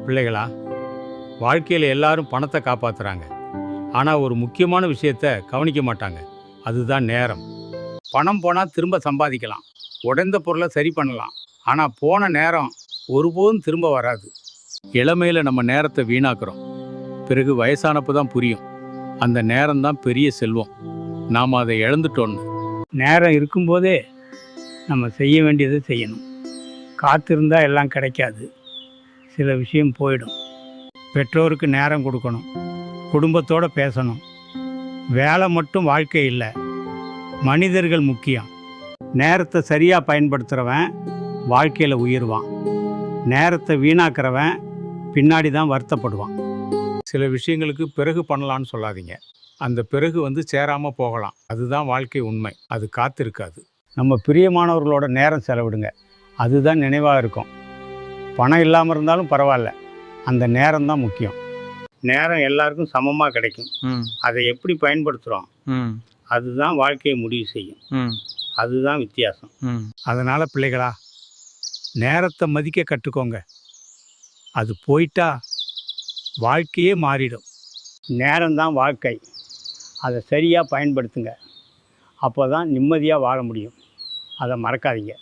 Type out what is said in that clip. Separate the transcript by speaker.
Speaker 1: பிள்ளைகளா, வாழ்க்கையில் எல்லாரும் பணத்தை காப்பாற்றுறாங்க. ஆனால் ஒரு முக்கியமான விஷயத்தை கவனிக்க மாட்டாங்க. அதுதான் நேரம். பணம் போனால் திரும்ப சம்பாதிக்கலாம், உடைந்த பொருளை சரி பண்ணலாம். ஆனால் போன நேரம் ஒருபோதும் திரும்ப வராது. இளமையில் நம்ம நேரத்தை வீணாக்குறோம். பிறகு வயசானப்போ தான் புரியும், அந்த நேரம்தான் பெரிய செல்வம். நாம் அதை இழந்துட்டோன்னு.
Speaker 2: நேரம் இருக்கும்போதே நம்ம செய்ய வேண்டியதை செய்யணும். காத்திருந்தா எல்லாம் கிடைக்காது, சில விஷயம் போயிடும். பெற்றோருக்கு நேரம் கொடுக்கணும், குடும்பத்தோடு பேசணும். வேலை மட்டும் வாழ்க்கை இல்லை, மனிதர்கள் முக்கியம். நேரத்தை சரியாக பயன்படுத்துகிறவன் வாழ்க்கையில் உயர்வான். நேரத்தை வீணாக்கிறவன் பின்னாடி தான் வருத்தப்படுவான்.
Speaker 1: சில விஷயங்களுக்கு பிறகு பண்ணலான்னு சொல்லாதீங்க. அந்த பிறகு சேராமல் போகலாம். அதுதான் வாழ்க்கை உண்மை. அது காத்திருக்காது.
Speaker 2: நம்ம பிரியமானவர்களோட நேரம் செலவிடுங்க, அதுதான் நினைவாக இருக்கும். பணம் இல்லாமல் இருந்தாலும் பரவாயில்ல, அந்த நேரம் தான் முக்கியம். நேரம் எல்லாருக்கும் சமமாக கிடைக்கும். அதை எப்படி பயன்படுத்துகிறோம் அதுதான் வாழ்க்கையை முடிவு செய்யும். அதுதான் வித்தியாசம்.
Speaker 1: அதனால் பிள்ளைகளா, நேரத்தை மதிக்க கற்றுக்கோங்க. அது போயிட்டா வாழ்க்கையே மாறிடும்.
Speaker 2: நேரம்தான் வாழ்க்கை, அதை சரியாக பயன்படுத்துங்க. அப்போ தான் நிம்மதியாக வாழ முடியும். அதை மறக்காதீங்க.